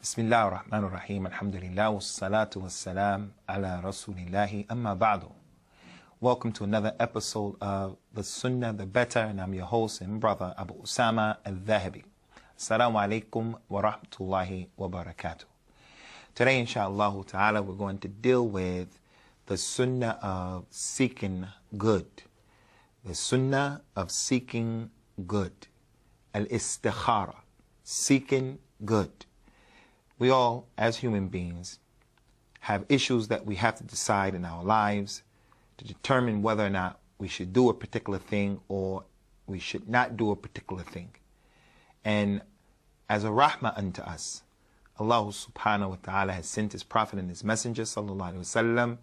Bismillah ar-Rahman ar-Rahim, alhamdulillah, wassalatu wassalam ala rasulillahi, amma ba'du. Welcome to another episode of the Sunnah, the Better, and I'm your host and brother, Abu Usamah al-Dhahabi. Assalamu alaikum wa rahmatullahi wa barakatuh. Today, inshallah ta'ala, we're going to deal with the Sunnah of seeking good. The Sunnah of seeking good. Al-Istikhara, seeking good. We all, as human beings, have issues that we have to decide in our lives to determine whether or not we should do a particular thing or we should not do a particular thing. And as a rahmah unto us, Allah subhanahu wa ta'ala has sent His Prophet and His Messenger sallallahu alaihi wasallam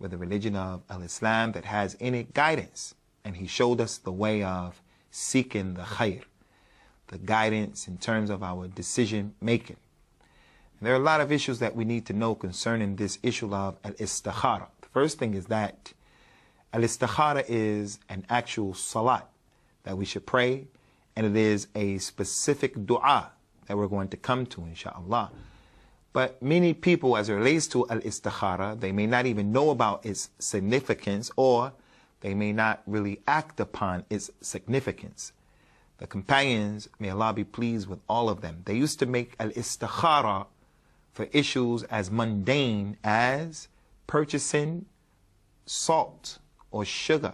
with the religion of al-Islam that has in it guidance. And He showed us the way of seeking the khair, the guidance in terms of our decision making. There are a lot of issues that we need to know concerning this issue of al-istikhara. The first thing is that al-istikhara is an actual salat that we should pray, and it is a specific dua that we're going to come to, inshallah. But many people, as it relates to al-istikhara, they may not even know about its significance, or they may not really act upon its significance. The companions, may Allah be pleased with all of them, they used to make al-istikhara for issues as mundane as purchasing salt or sugar,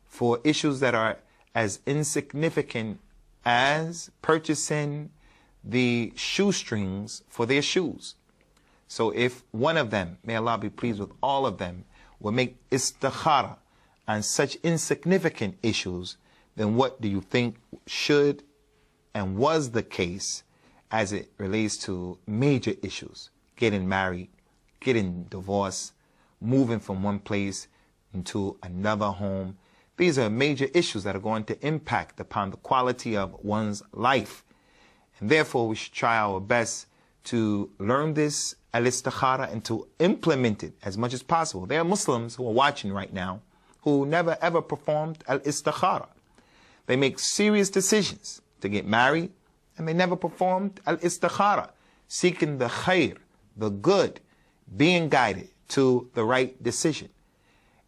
for issues that are as insignificant as purchasing the shoestrings for their shoes. So if one of them, may Allah be pleased with all of them, will make istikhara on such insignificant issues, then what do you think should and was the case as it relates to major issues? Getting married, getting divorced, moving from one place into another home. These are major issues that are going to impact upon the quality of one's life. And therefore, we should try our best to learn this al-istikhara and to implement it as much as possible. There are Muslims who are watching right now who never ever performed al-istikhara. They make serious decisions to get married, and they never performed al-istikhara, seeking the khair, the good, being guided to the right decision.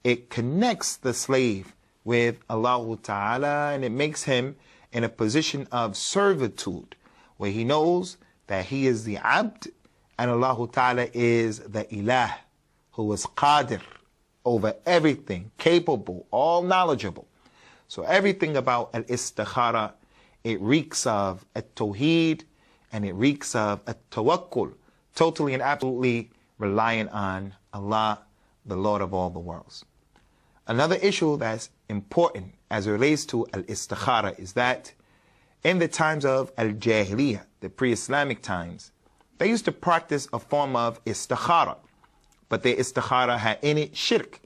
It connects the slave with Allah Ta'ala, and it makes him in a position of servitude, where he knows that he is the abd, and Allah Ta'ala is the ilah, who is qadir, over everything, capable, all knowledgeable. So everything about al-istikhara, it reeks of at-tawheed, and it reeks of at-tawakkul, totally and absolutely relying on Allah, the Lord of all the worlds. Another issue that's important as it relates to al-istikhara is that in the times of al-jahiliyyah, the pre-Islamic times, they used to practice a form of istikhara, but their istikhara had in it shirk.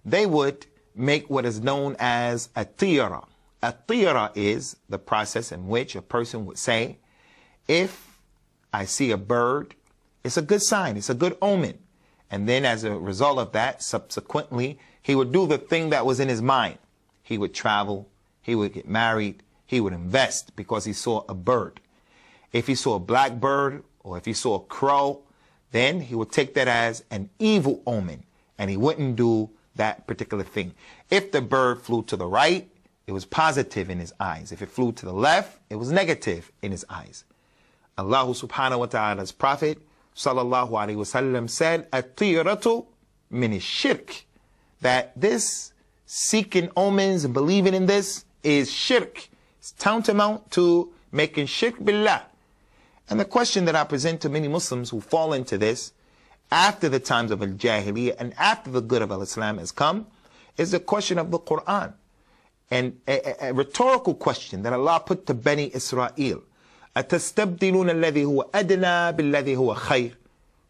They would make what is known as a tiyara. A tiyara is the process in which a person would say, if I see a bird, it's a good sign, it's a good omen. And then as a result of that, subsequently, he would do the thing that was in his mind. He would travel, he would get married, he would invest because he saw a bird. If he saw a black bird or if he saw a crow, then he would take that as an evil omen and he wouldn't do that particular thing. If the bird flew to the right, it was positive in his eyes. If it flew to the left, it was negative in his eyes. Allah subhanahu wa ta'ala's Prophet sallallahu alaihi wasallam said, at-tiyaratu min ash-shirk, that this seeking omens and believing in this is shirk. It's tantamount to making shirk billah. And the question that I present to many Muslims who fall into this after the times of al-jahiliyyah and after the good of al-Islam has come is the question of the Quran. And a rhetorical question that Allah put to Bani Israel. أَتَسْتَبْدِلُونَ الَّذِي هُوَ أَدْنَى بِالَّذِي هُوَ خَيْرٌ.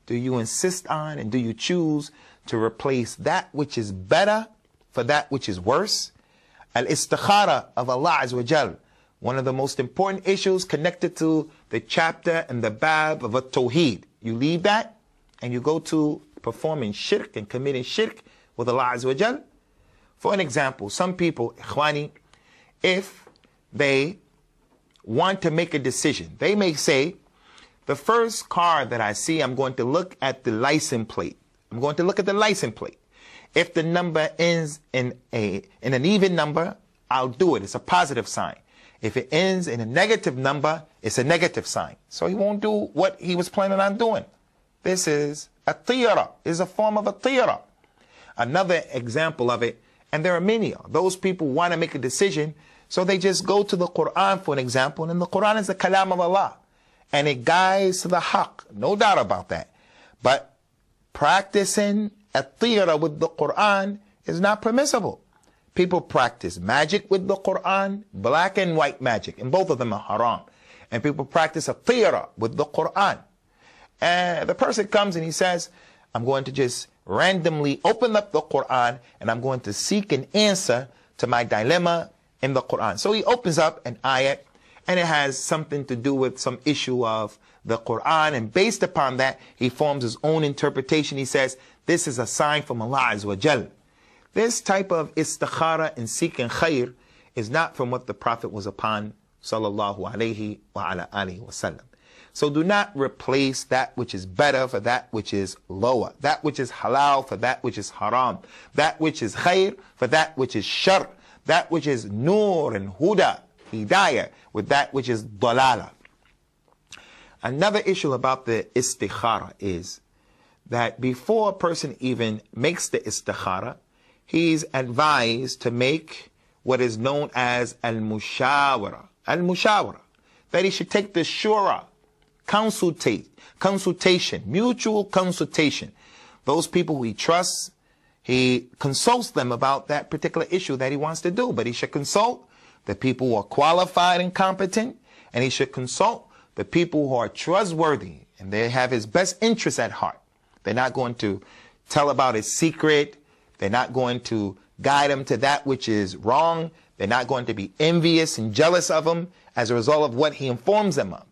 Do you insist on and do you choose to replace that which is better for that which is worse? Al-istikhara of Allah Azza wa Jal, one of the most important issues connected to the chapter and the bab of at-tawheed. You leave that and you go to performing shirk and committing shirk with Allah Azza wa Jal. For an example, some people, ikhwani, if they want to make a decision, they may say The first car that I see, I'm going to look at the license plate. I'm going to look at the license plate. If the number ends in an even number, I'll do it. It's a positive sign. If it ends in a negative number, it's a negative sign. So he won't do what he was planning on doing. This is a tira, is a form of a tira. Another example of it, and there are many, those people want to make a decision, so they just go to the Quran for an example, and the Quran is the kalam of Allah, and it guides to the haqq, no doubt about that. But practicing a tira with the Quran is not permissible. People practice magic with the Quran, black and white magic, and both of them are haram. And people practice a tira with the Quran. And the person comes and he says, I'm going to just randomly open up the Quran and I'm going to seek an answer to my dilemma in the Quran. So he opens up an ayat and it has something to do with some issue of the Quran, and based upon that he forms his own interpretation. He says, this is a sign from Allah Azza wa Jal. This type of istikhara and seeking khair is not from what the Prophet was upon, sallallahu alayhi wa ala alihi wa sallam. So do not replace that which is better for that which is lower, that which is halal for that which is haram, that which is khair for that which is shar, that which is nur and huda, hidayah, with that which is dalala. Another issue about the istikhara is that before a person even makes the istikhara, he's advised to make what is known as al-mushawara. Al-mushawara. That he should take the shura, consultation, mutual consultation. Those people who he trusts, he consults them about that particular issue that he wants to do. But he should consult the people who are qualified and competent, and he should consult the people who are trustworthy, and they have his best interests at heart. They're not going to tell about his secret. They're not going to guide him to that which is wrong. They're not going to be envious and jealous of him as a result of what he informs them of.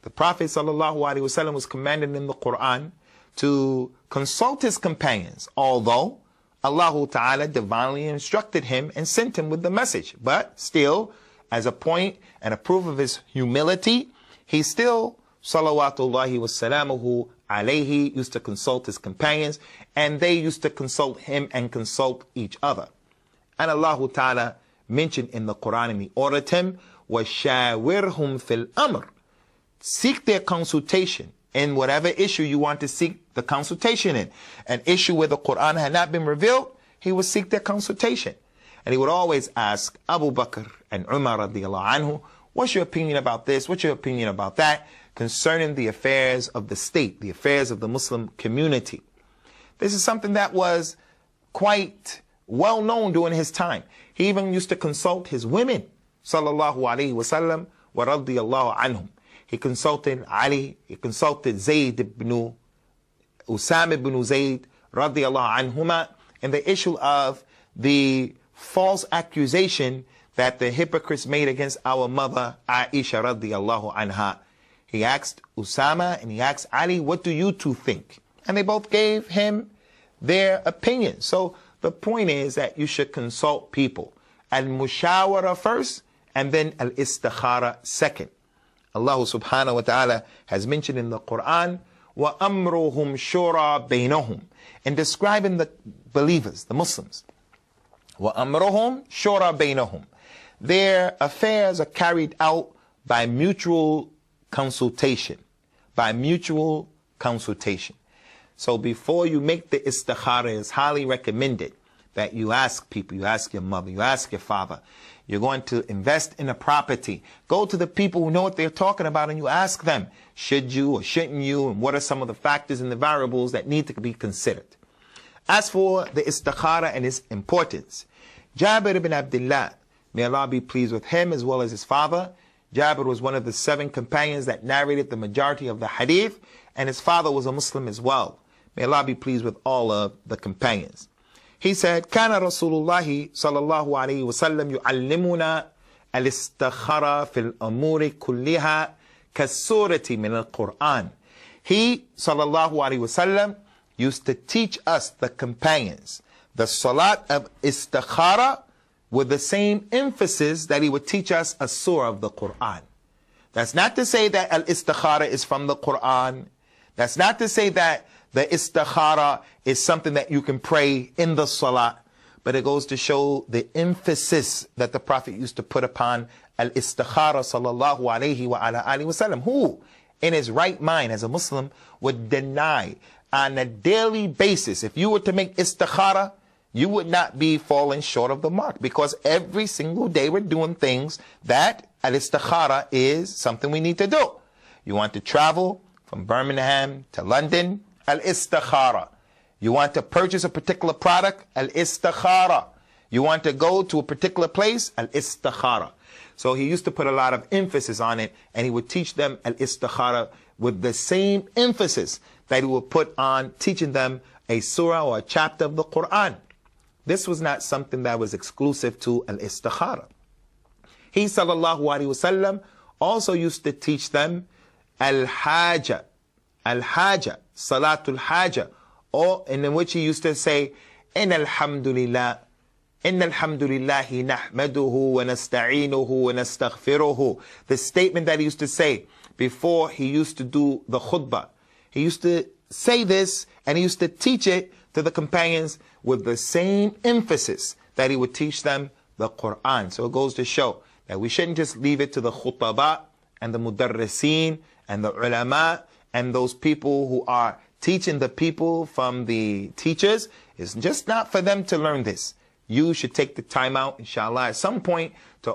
The Prophet ﷺ was commanded in the Quran to consult his companions, although Allah Ta'ala divinely instructed him and sent him with the message. But still, as a point and a proof of his humility, he still, salawatullahi wassalamuhu alayhi, used to consult his companions, and they used to consult him and consult each other. And Allah Ta'ala mentioned in the Quran, and he ordered him, وَشَاوِرْهُمْ فِي الْأَمْرِ. Seek their consultation in whatever issue you want to seek the consultation in. An issue where the Quran had not been revealed, he would seek their consultation. And he would always ask Abu Bakr and Umar radiallahu anhu, what's your opinion about this? What's your opinion about that? Concerning the affairs of the state, the affairs of the Muslim community. This is something that was quite well known during his time. He even used to consult his women, sallallahu alayhi wa sallam, wa radiyallahu anhum. He consulted Ali, he consulted Zayd ibn Usamah ibn Zayd radiyallahu anhuma, in the issue of the false accusation that the hypocrites made against our mother Aisha radiyallahu anha. He asked Usamah and he asked Ali, what do you two think? And they both gave him their opinion. So the point is that you should consult people. Al-mushawara first, and then al-istikhara second. Allah subhanahu wa ta'ala has mentioned in the Quran, وَأَمْرُهُمْ شُورَى بَيْنَهُمْ, in describing the believers, the Muslims. وَأَمْرُهُمْ شُورَى بَيْنَهُمْ. Their affairs are carried out by mutual consultation. By mutual consultation. So before you make the istikhara, it's highly recommended that you ask people, you ask your mother, you ask your father. You're going to invest in a property. Go to the people who know what they're talking about and you ask them, should you or shouldn't you, and what are some of the factors and the variables that need to be considered. As for the istikhara and its importance, Jabir ibn Abdullah, may Allah be pleased with him as well as his father. Jabir was one of the 7 companions that narrated the majority of the hadith, and his father was a Muslim as well. May Allah be pleased with all of the companions. He said, كان رسول الله صلى الله عليه وسلم يعلمنا الاستخارة في الأمور كلها كالسورة من القرآن. He, صلى الله عليه وسلم, used to teach us, the companions, the salat of istikhara with the same emphasis that he would teach us a surah of the Quran. That's not to say that al-istikhara is from the Quran. That's not to say that the istikhara is something that you can pray in the salah. But it goes to show the emphasis that the Prophet used to put upon al-istikhara sallallahu alayhi wa ala alihi wa sallam. Who, in his right mind as a Muslim, would deny on a daily basis, if you were to make istikhara, you would not be falling short of the mark, because every single day we're doing things that al-istikhara is something we need to do. You want to travel from Birmingham to London, al-istikhara. You want to purchase a particular product, al-istikhara. You want to go to a particular place, al-istikhara. So he used to put a lot of emphasis on it, and he would teach them al-istikhara with the same emphasis that he would put on teaching them a surah or a chapter of the Quran. This was not something that was exclusive to al-istikhara. He sallallahu alaihi wasallam also used to teach them al-haja, salatul haja, or in which he used to say, in alhamdulillah nahmaduhu wa nasta'inuhu wa nastaghfiruhu. The statement that he used to say before he used to do the khutbah. He used to say this, and he used to teach it to the companions with the same emphasis that he would teach them the Quran. So it goes to show that we shouldn't just leave it to the khutaba and the mudarrisin and the ulama and those people who are teaching the people from the teachers. It's just not for them to learn this. You should take the time out, inshallah, at some point to